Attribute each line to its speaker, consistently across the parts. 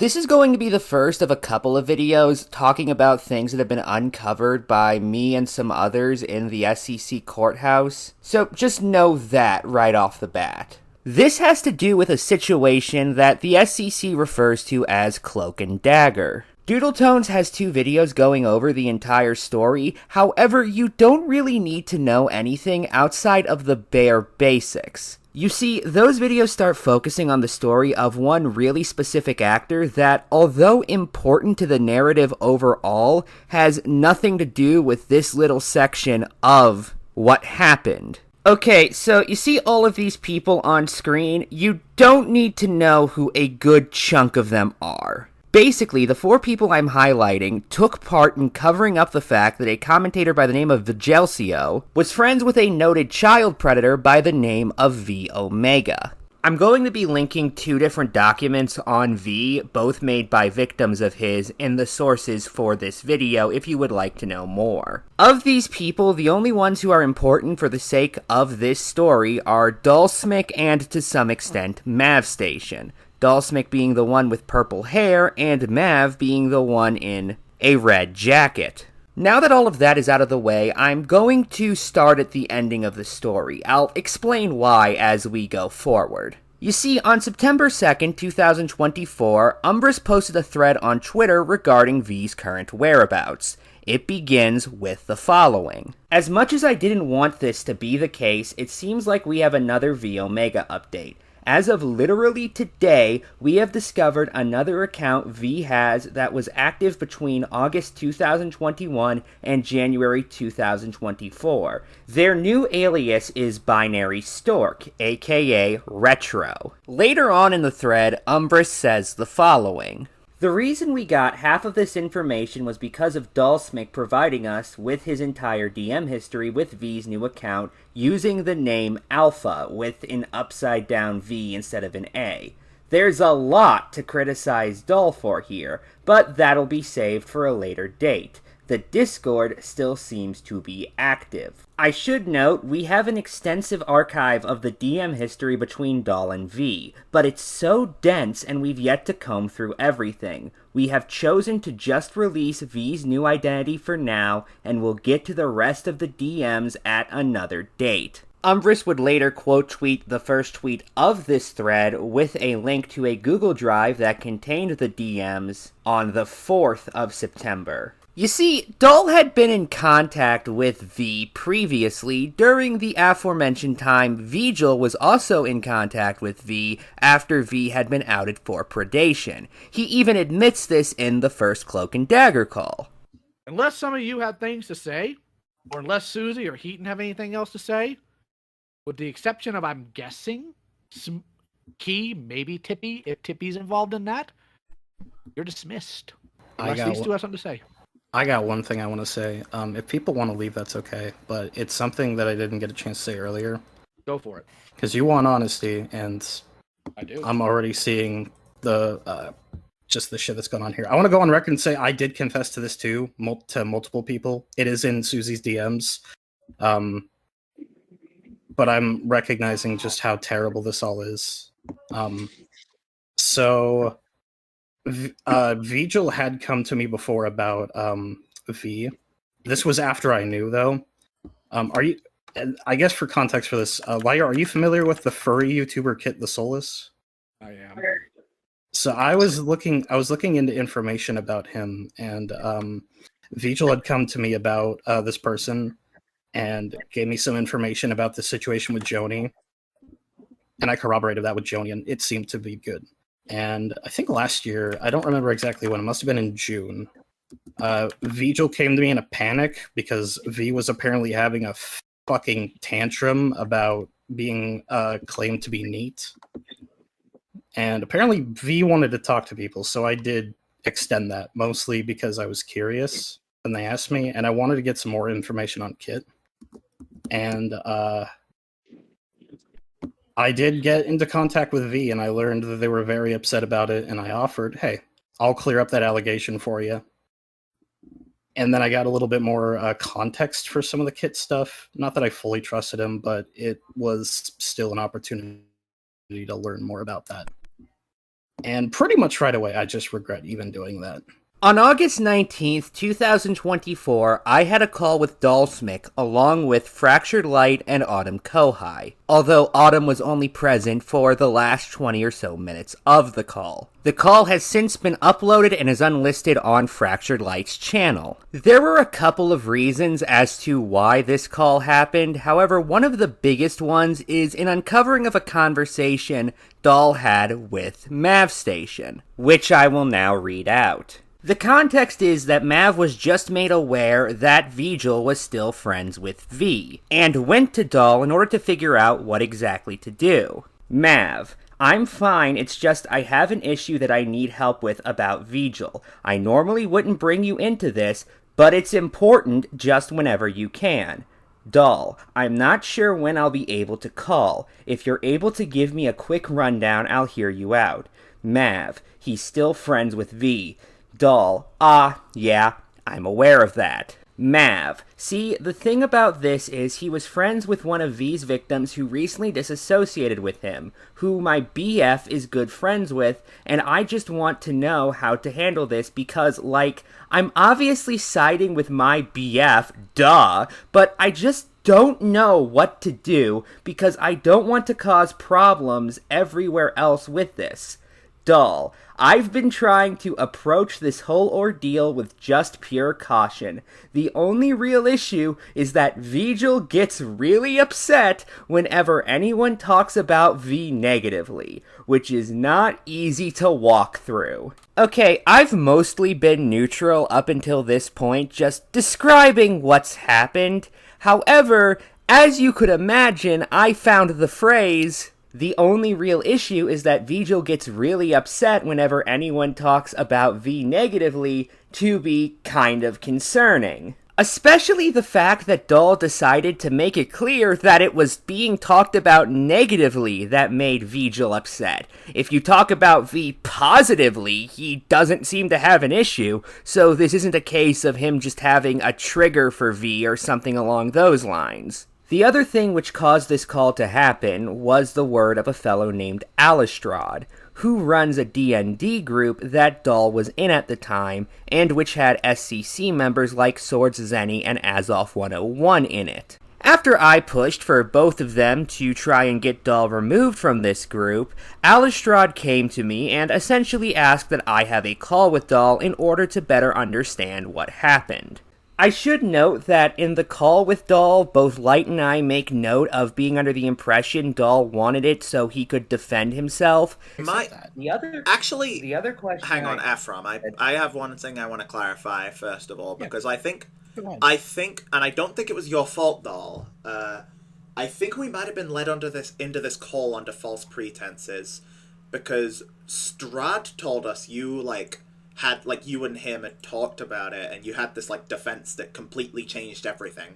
Speaker 1: This is going to be the first of a couple of videos talking about things that have been uncovered by me and some others in the SEC courthouse, so just know that right off the bat. This has to do with a situation that the SEC refers to as Cloak and Dagger. Doodletones has 2 videos going over the entire story, however, you don't really need to know anything outside of the bare basics. You see, those videos start focusing on the story of one really specific actor that, although important to the narrative overall, has nothing to do with this little section of what happened. Okay, so you see all of these people on screen, you don't need to know who a good chunk of them are. Basically, the 4 people I'm highlighting took part in covering up the fact that a commentator by the name of Vigelsio was friends with a noted child predator by the name of V Omega. I'm going to be linking 2 different documents on V, both made by victims of his, in the sources for this video if you would like to know more. Of these people, the only ones who are important for the sake of this story are Dallsmick and, to some extent, Mav Station. Dallsmick being the one with purple hair, and Mav being the one in a red jacket. Now that all of that is out of the way, I'm going to start at the ending of the story. I'll explain why as we go forward. You see, on September 2nd, 2024, Umbrus posted a thread on Twitter regarding V's current whereabouts. It begins with the following. As much as I didn't want this to be the case, it seems like we have another V Omega update. As of literally today, we have discovered another account V has that was active between August 2021 and January 2024. Their new alias is Binary Stork, aka Retro. Later on in the thread, Umbrus says the following. The reason we got half of this information was because of Dallsmick providing us with his entire DM history with V's new account using the name Alpha with an upside down V instead of an A. There's a lot to criticize Dall for here, but that'll be saved for a later date. The Discord still seems to be active. I should note, we have an extensive archive of the DM history between Dall and V, but it's so dense and we've yet to comb through everything. We have chosen to just release V's new identity for now, and we'll get to the rest of the DMs at another date. Umbrus would later quote tweet the first tweet of this thread with a link to a Google Drive that contained the DMs on the 4th of September. You see, Dall had been in contact with V previously. During the aforementioned time, Vigil was also in contact with V after V had been outed for predation. He even admits this in the first Cloak and Dagger call.
Speaker 2: Unless some of you have things to say, or unless Susie or Heaton have anything else to say, with the exception of, I'm guessing, Key, maybe Tippy, if Tippy's involved in that, you're dismissed. Unless these 2 have something to say.
Speaker 3: I got one thing I want to say. If people want to leave, that's okay. But it's something that I didn't get a chance to say earlier.
Speaker 2: Go for it.
Speaker 3: Because you want honesty, and
Speaker 2: I do.
Speaker 3: I'm already seeing the just the shit that's going on here. I want to go on record and say I did confess to this too, to multiple people. It is in Susie's DMs. But I'm recognizing just how terrible this all is. So Vigil had come to me before about V. This was after I knew, though. Are you? I guess for context for this, Lyra, are you familiar with the furry YouTuber Kit the Soulless?
Speaker 2: I am.
Speaker 3: So I was looking into information about him, and Vigil had come to me about this person and gave me some information about the situation with Joni, and I corroborated that with Joni, and it seemed to be good. And I think last year, I don't remember exactly when, it must have been in June, Vigil came to me in a panic because V was apparently having a fucking tantrum about being claimed to be neat. And apparently V wanted to talk to people, so I did extend that, mostly because I was curious when they asked me, and I wanted to get some more information on Kit. And I did get into contact with V, and I learned that they were very upset about it, and I offered, hey, I'll clear up that allegation for you. And then I got a little bit more context for some of the Kit stuff. Not that I fully trusted him, but it was still an opportunity to learn more about that. And pretty much right away, I just regret even doing that.
Speaker 1: On August 19th, 2024, I had a call with Dallsmick along with Fractured Light and Autumn Kohai, although Autumn was only present for the last 20 or so minutes of the call. The call has since been uploaded and is unlisted on Fractured Light's channel. There were a couple of reasons as to why this call happened, however, one of the biggest ones is an uncovering of a conversation Dahl had with Mav Station, which I will now read out. The context is that Mav was just made aware that Vigil was still friends with V, and went to Dahl in order to figure out what exactly to do. Mav: I'm fine, it's just I have an issue that I need help with about Vigil. I normally wouldn't bring you into this, but it's important just whenever you can. Dahl: I'm not sure when I'll be able to call. If you're able to give me a quick rundown, I'll hear you out. Mav: he's still friends with V. Dahl: yeah, I'm aware of that. Mav: see, the thing about this is he was friends with one of V's victims who recently disassociated with him, who my BF is good friends with, and I just want to know how to handle this because, I'm obviously siding with my BF, duh, but I just don't know what to do because I don't want to cause problems everywhere else with this. Dahl: I've been trying to approach this whole ordeal with just pure caution. The only real issue is that Vigil gets really upset whenever anyone talks about V negatively, which is not easy to walk through. Okay, I've mostly been neutral up until this point, just describing what's happened. However, as you could imagine, I found the phrase, the only real issue is that Vigil gets really upset whenever anyone talks about V negatively to be kind of concerning. Especially the fact that Dahl decided to make it clear that it was being talked about negatively that made Vigil upset. If you talk about V positively, he doesn't seem to have an issue, so this isn't a case of him just having a trigger for V or something along those lines. The other thing which caused this call to happen was the word of a fellow named Alistrad, who runs a D&D group that Dahl was in at the time, and which had SCC members like Swords Zenny and Azoth 101 in it. After I pushed for both of them to try and get Dahl removed from this group, Alistrad came to me and essentially asked that I have a call with Dahl in order to better understand what happened. I should note that in the call with Dahl, both Light and I make note of being under the impression Dahl wanted it so he could defend himself.
Speaker 4: The other question. Hang on, Ephraim. I have one thing I want to clarify first of all, because I think, and I don't think it was your fault, Dahl. I think we might have been led into this call under false pretenses, because Strad told us you you and him had talked about it, and you had this defense that completely changed everything.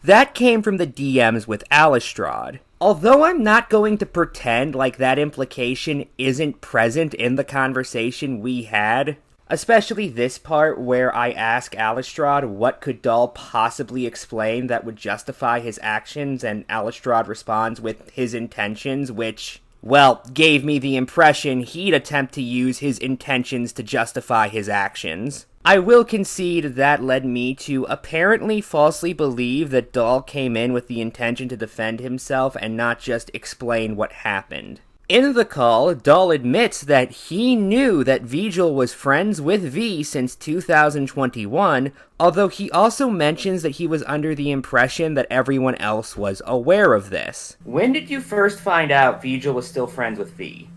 Speaker 1: That came from the DMs with Alistrad. Although I'm not going to pretend like that implication isn't present in the conversation we had, especially this part where I ask Alistrad what could Dahl possibly explain that would justify his actions, and Alistrad responds with his intentions, which, well, gave me the impression he'd attempt to use his intentions to justify his actions. I will concede that led me to apparently falsely believe that Dahl came in with the intention to defend himself and not just explain what happened. In the call, Dahl admits that he knew that Vigil was friends with V since 2021, although he also mentions that he was under the impression that everyone else was aware of this. When did you first find out Vigil was still friends with V?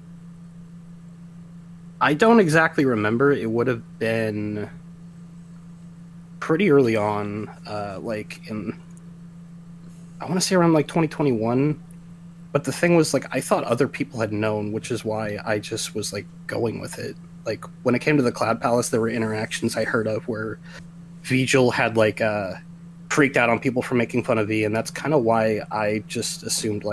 Speaker 3: I don't exactly remember. It would have been pretty early on, I want to say around 2021. But the thing was, I thought other people had known, which is why I just was, going with it. When it came to the Cloud Palace, there were interactions I heard of where Vigil had, freaked out on people for making fun of V, and that's kind of why I just assumed,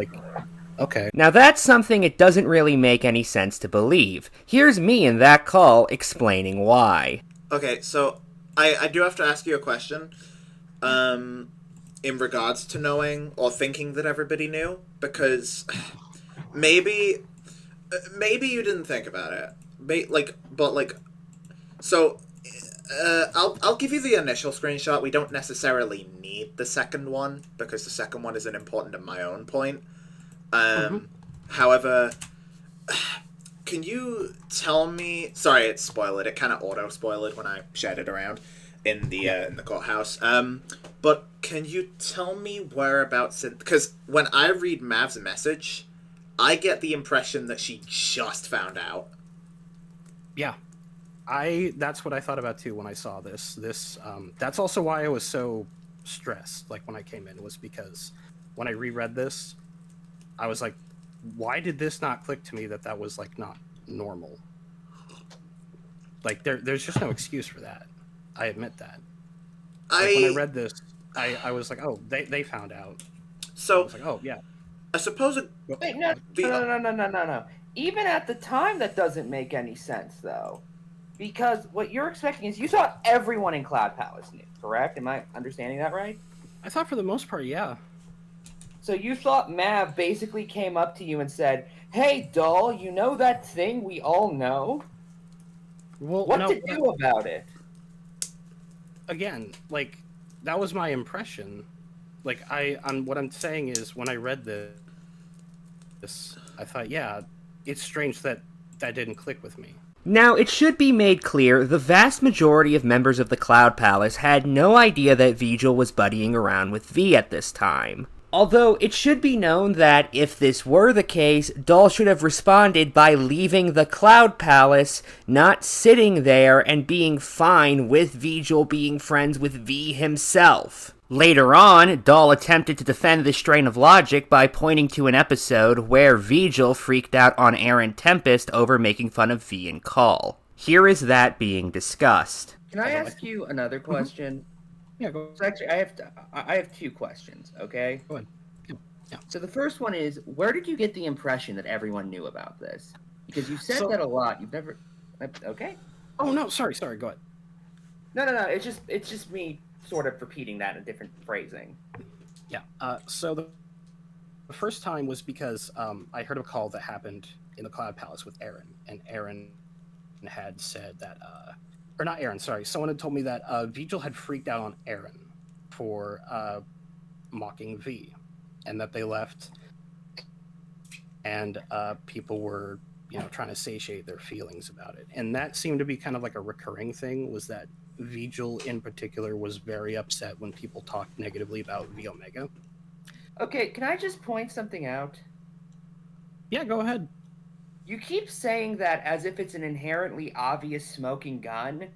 Speaker 3: okay.
Speaker 1: Now that's something it doesn't really make any sense to believe. Here's me in that call explaining why.
Speaker 4: Okay, so I do have to ask you a question. In regards to knowing or thinking that everybody knew, because maybe you didn't think about it, So, I'll give you the initial screenshot. We don't necessarily need the second one because the second one isn't important in my own point. However, can you tell me? Sorry, it spoiled. It kind of auto spoiled when I shared it around in the courthouse. But can you tell me whereabouts? Because when I read Mav's message, I get the impression that she just found out.
Speaker 3: Yeah. That's what I thought about too when I saw this. That's also why I was so stressed, like, when I came in, was because when I reread this, I was like, why did this not click to me that was, like, not normal? Like, there's just no excuse for that. I admit that. Like, when I read this, I was like, oh, they found out.
Speaker 4: So
Speaker 3: I was like, oh, yeah.
Speaker 4: I suppose
Speaker 5: Wait, no. Even at the time, that doesn't make any sense, though. Because what you're expecting is you thought everyone in Cloud Palace knew, correct? Am I understanding that right?
Speaker 3: I thought for the most part, yeah.
Speaker 5: So you thought Mav basically came up to you and said, hey, doll, you know that thing we all know?
Speaker 3: Well,
Speaker 5: what to do about it?
Speaker 3: Again, like, that was my impression. Like, what I'm saying is, when I read this, I thought, yeah, it's strange that didn't click with me.
Speaker 1: Now, it should be made clear, the vast majority of members of the Cloud Palace had no idea that Vigil was buddying around with V at this time. Although, it should be known that if this were the case, Dahl should have responded by leaving the Cloud Palace, not sitting there and being fine with Vigil being friends with V himself. Later on, Dahl attempted to defend this strain of logic by pointing to an episode where Vigil freaked out on Aaron Tempest over making fun of V and Call. Here is that being discussed.
Speaker 5: Can I ask you another question?
Speaker 3: Yeah, go.
Speaker 5: So actually, I have two questions, okay?
Speaker 3: Go ahead. Yeah.
Speaker 5: So the first one is, where did you get the impression that everyone knew about this? Because you said that a lot. You've never... Okay?
Speaker 3: Oh, no, sorry, go ahead.
Speaker 5: No, it's just me sort of repeating that in different phrasing.
Speaker 3: Yeah, so the first time was because I heard a call that happened in the Cloud Palace with Aaron, and Aaron had said that... or not Aaron, sorry. Someone had told me that Vigil had freaked out on Aaron for mocking V, and that they left, and people were, trying to satiate their feelings about it. And that seemed to be kind of like a recurring thing, was that Vigil in particular was very upset when people talked negatively about V Omega.
Speaker 5: Okay, can I just point something out?
Speaker 3: Yeah, go ahead.
Speaker 5: You keep saying that as if it's an inherently obvious smoking gun.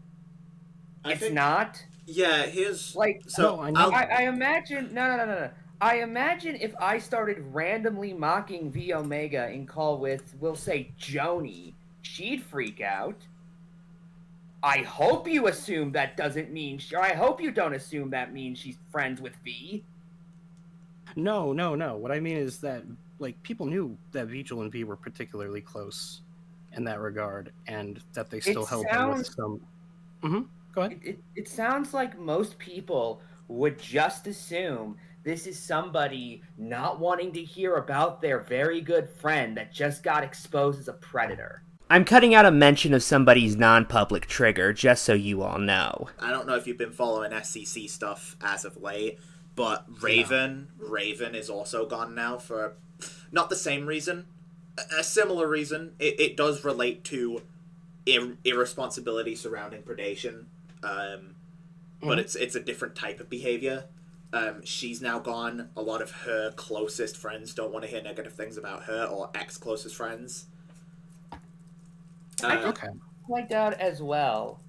Speaker 5: It's not.
Speaker 4: Yeah, here's...
Speaker 5: Like,
Speaker 3: so
Speaker 5: I imagine... No. I imagine if I started randomly mocking V Omega in call with, we'll say, Joni, she'd freak out. I hope you assume that doesn't mean... Or I hope you don't assume that means she's friends with V.
Speaker 3: No. What I mean is that, like, people knew that Vigil and V were particularly close in that regard, and that they still held them with some... Go ahead.
Speaker 5: It sounds like most people would just assume this is somebody not wanting to hear about their very good friend that just got exposed as a predator.
Speaker 1: I'm cutting out a mention of somebody's non-public trigger, just so you all know.
Speaker 4: I don't know if you've been following SCC stuff as of late, but Raven is also gone now for not the same reason, a similar reason. It does relate to irresponsibility surrounding predation, but it's a different type of behavior. She's now gone. A lot of her closest friends don't want to hear negative things about her, or ex-closest friends.
Speaker 5: Okay. Point out as well.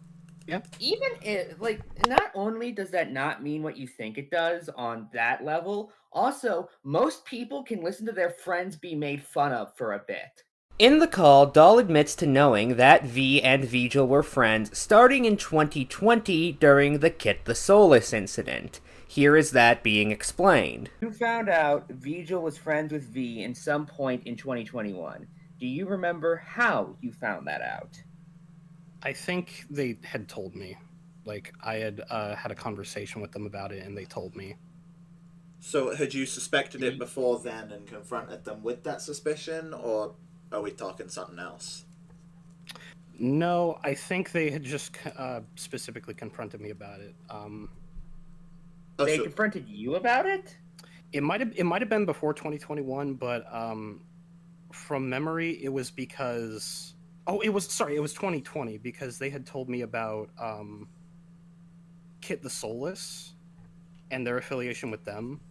Speaker 3: Yeah.
Speaker 5: Even if, like, not only does that not mean what you think it does on that level, also, most people can listen to their friends be made fun of for a bit.
Speaker 1: In the call, Dahl admits to knowing that V and Vigil were friends starting in 2020 during the Kit the Soulless incident. Here is that being explained.
Speaker 5: You found out Vigil was friends with V in some point in 2021. Do you remember how you found that out?
Speaker 3: I think they had told me. Like, I had had a conversation with them about it, and they told me.
Speaker 4: So, had you suspected it before then and confronted them with that suspicion, or are we talking something else?
Speaker 3: No, I think they had just specifically confronted me about it.
Speaker 5: They confronted you about it?
Speaker 3: It might have been before 2021, but from memory, it was because it was 2020 because they had told me about Kit the Soulless and their affiliation with them.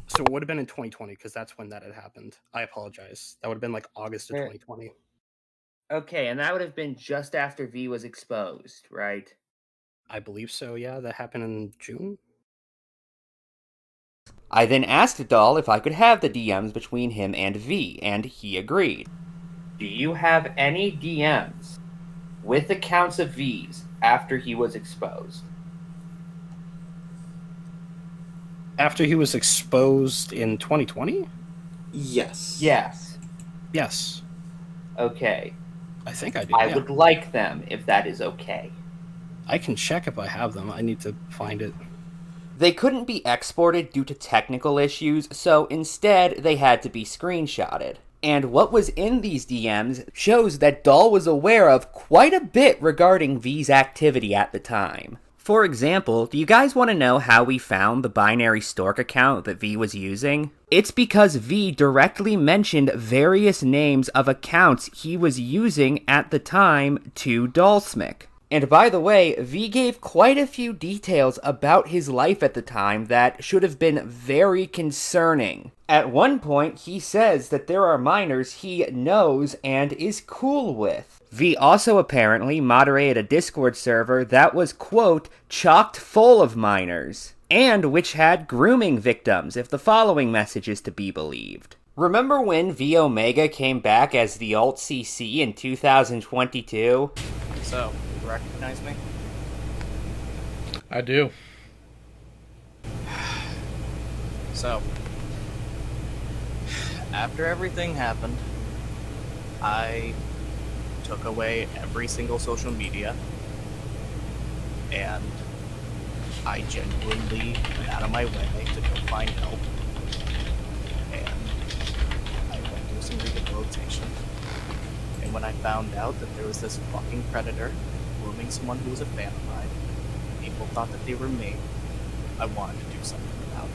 Speaker 3: So it would have been in 2020 because that's when that had happened. I apologize. That would have been like August of 2020.
Speaker 5: Okay, and that would have been just after V was exposed, right?
Speaker 3: I believe so, yeah. That happened in June.
Speaker 1: I then asked Dahl if I could have the DMs between him and V, and he agreed.
Speaker 5: Do you have any DMs with accounts of V's after he was exposed?
Speaker 3: After he was exposed in 2020?
Speaker 4: Yes.
Speaker 5: Yes.
Speaker 3: Yes.
Speaker 5: Okay.
Speaker 3: I think I do.
Speaker 5: I would like them if that is okay.
Speaker 3: I can check if I have them. I need to find it.
Speaker 1: They couldn't be exported due to technical issues, so instead they had to be screenshotted. And what was in these DMs shows that Dahl was aware of quite a bit regarding V's activity at the time. For example, do you guys want to know how we found the binary stork account that V was using? It's because V directly mentioned various names of accounts he was using at the time to Dallsmick. And by the way, V gave quite a few details about his life at the time that should have been very concerning. At one point, he says that there are minors he knows and is cool with. V also apparently moderated a Discord server that was, quote, chocked full of minors, and which had grooming victims, if the following message is to be believed. Remember when V Omega came back as the Alt CC in 2022?
Speaker 6: So, you recognize me?
Speaker 2: I do.
Speaker 6: So, after everything happened, I took away every single social media, and I genuinely went out of my way to go find help, and I went through some rehabilitation, and when I found out that there was this fucking predator grooming someone who was a fan of mine, people thought that they were me, I wanted to do something about it.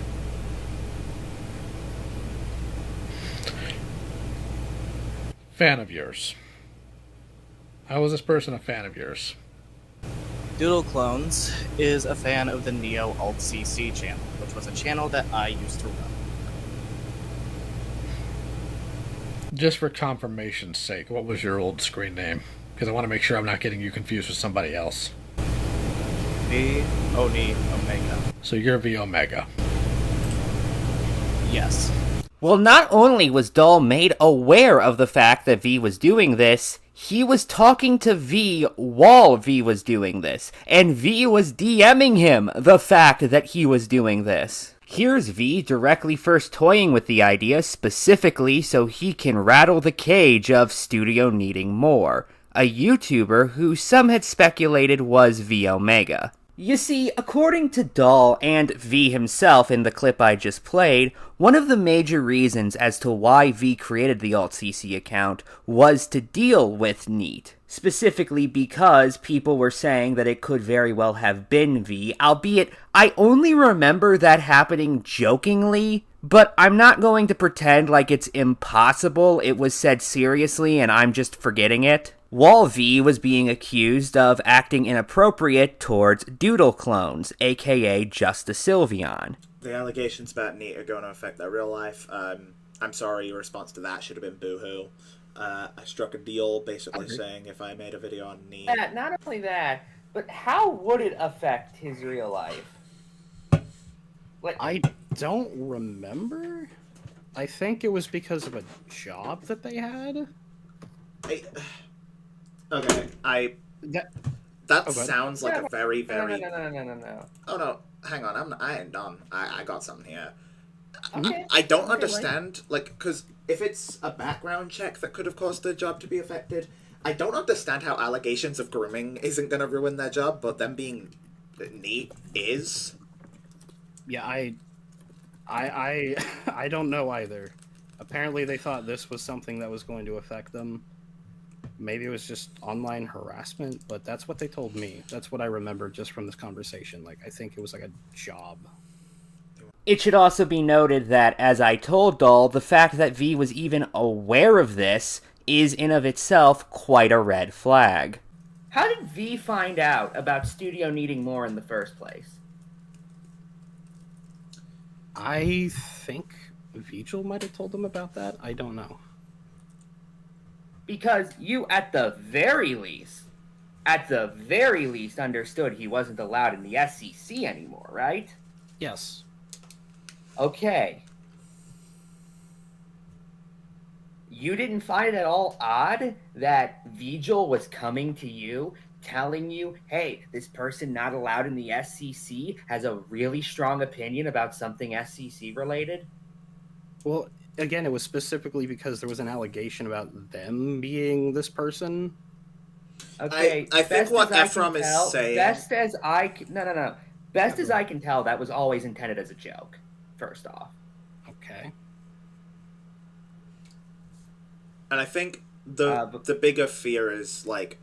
Speaker 2: Fan of yours. How is this person a fan of yours?
Speaker 6: Doodle Clones is a fan of the Neo Alt CC channel, which was a channel that I used to run.
Speaker 2: Just for confirmation's sake, what was your old screen name? Because I want to make sure I'm not getting you confused with somebody else.
Speaker 6: V Oni Omega.
Speaker 2: So you're V Omega.
Speaker 6: Yes.
Speaker 1: Well, not only was Dahl made aware of the fact that V was doing this, he was talking to V while V was doing this, and V was DMing him the fact that he was doing this. Here's V directly first toying with the idea specifically so he can rattle the cage of Studio Needing More, a YouTuber who some had speculated was V Omega. You see, according to Dahl and V himself in the clip I just played, one of the major reasons as to why V created the AltCC account was to deal with Neat. Specifically because people were saying that it could very well have been V, albeit I only remember that happening jokingly, but I'm not going to pretend like it's impossible it was said seriously and I'm just forgetting it. While V was being accused of acting inappropriate towards Doodle Clones, aka Justice Sylveon.
Speaker 4: The allegations about Neat are going to affect their real life. I'm sorry, your response to that should have been boo-hoo. I struck a deal basically saying if I made a video on Neat...
Speaker 5: Not only that, but how would it affect his real life?
Speaker 3: I don't remember. I think it was because of a job that they had.
Speaker 4: Okay, that sounds like a very, very...
Speaker 5: No.
Speaker 4: Oh, no, hang on, I ain't done. I got something here.
Speaker 5: Okay.
Speaker 4: I don't understand, like, because if it's a background check that could have caused their job to be affected, I don't understand how allegations of grooming isn't going to ruin their job, but them being neat is.
Speaker 3: Yeah, I don't know either. Apparently they thought this was something that was going to affect them. maybe it was just online harassment, but that's what they told me. That's what I remember just from this conversation. Like, I think it was like a job.
Speaker 1: It should also be noted that, as I told Dahl, the fact that V was even aware of this is in of itself quite a red flag.
Speaker 5: How did V find out about Studio needing more in the first place?
Speaker 3: I think Vigil might have told them about that. I don't know.
Speaker 5: Because you, at the very least, understood he wasn't allowed in the SEC anymore, right?
Speaker 3: Yes.
Speaker 5: Okay. You didn't find it at all odd that Vigil was coming to you, telling you, hey, this person not allowed in the SEC has a really strong opinion about something SEC related?
Speaker 3: Well, again, it was specifically because there was an allegation about them being this person.
Speaker 5: Okay,
Speaker 4: I think what Ephraim is saying...
Speaker 5: Best as I can tell, that was always intended as a joke, first off.
Speaker 3: Okay.
Speaker 4: And I think the bigger fear is, like,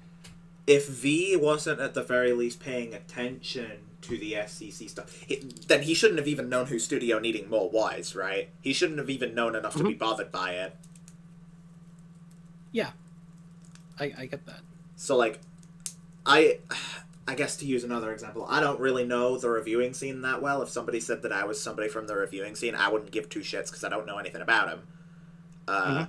Speaker 4: if V wasn't at the very least paying attention to the SEC stuff, then he shouldn't have even known who Studio Needing More was, right? He shouldn't have even known enough to be bothered by it.
Speaker 3: Yeah. I get that.
Speaker 4: So, like, I guess to use another example, I don't really know the reviewing scene that well. If somebody said that I was somebody from the reviewing scene, I wouldn't give two shits because I don't know anything about him.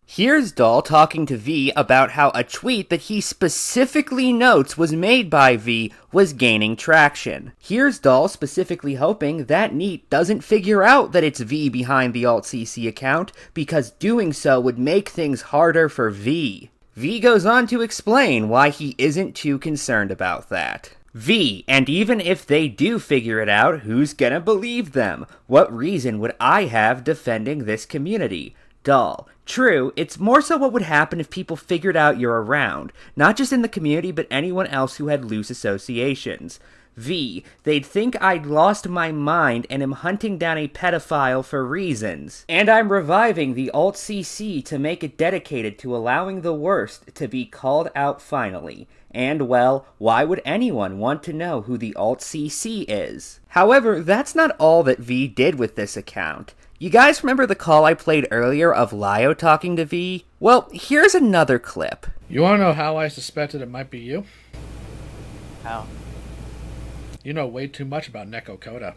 Speaker 1: Here's Dahl talking to V about how a tweet that he specifically notes was made by V was gaining traction. Here's Dahl specifically hoping that Neat doesn't figure out that it's V behind the AltCC account, because doing so would make things harder for V. V goes on to explain why he isn't too concerned about that. V, and even if they do figure it out, who's gonna believe them? What reason would I have defending this community? Dahl. True, it's more so what would happen if people figured out you're around, not just in the community but anyone else who had loose associations. V, they'd think I'd lost my mind and am hunting down a pedophile for reasons. And I'm reviving the AltCC to make it dedicated to allowing the worst to be called out finally. And, well, why would anyone want to know who the AltCC is? However, that's not all that V did with this account. You guys remember the call I played earlier of Lio talking to V? Well, here's another clip.
Speaker 2: You want to know how I suspected it might be you?
Speaker 6: How?
Speaker 2: You know way too much about Neko Koda.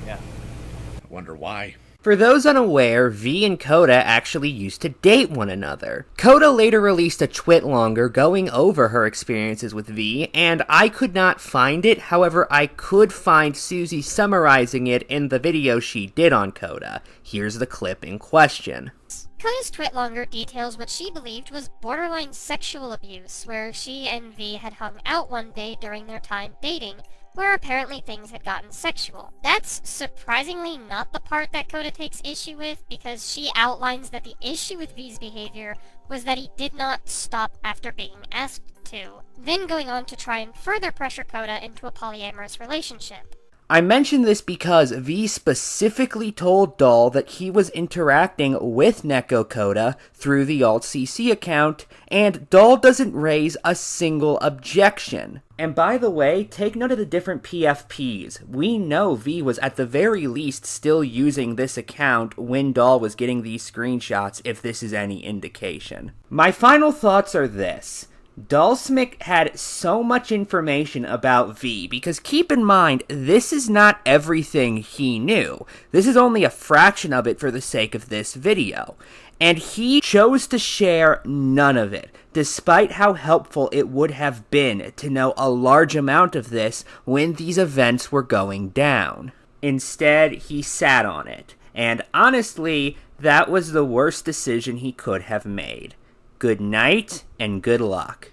Speaker 6: Yeah.
Speaker 2: I wonder why.
Speaker 1: For those unaware, V and Koda actually used to date one another. Koda later released a twitlonger going over her experiences with V, and I could not find it. However, I could find Susie summarizing it in the video she did on Koda. Here's the clip in question.
Speaker 7: Koda's twitlonger details what she believed was borderline sexual abuse, where she and V had hung out one day during their time dating, where apparently things had gotten sexual. That's surprisingly not the part that Koda takes issue with, because she outlines that the issue with V's behavior was that he did not stop after being asked to, then going on to try and further pressure Koda into a polyamorous relationship.
Speaker 1: I mention this because V specifically told Dahl that he was interacting with Neko Koda through the AltCC account, and Dahl doesn't raise a single objection. And by the way, take note of the different PFPs. We know V was at the very least still using this account when Dahl was getting these screenshots, if this is any indication. My final thoughts are this. Dallsmick had so much information about V, because keep in mind, this is not everything he knew. This is only a fraction of it for the sake of this video. And he chose to share none of it, despite how helpful it would have been to know a large amount of this when these events were going down. Instead, he sat on it, and honestly, that was the worst decision he could have made. Good night, and good luck.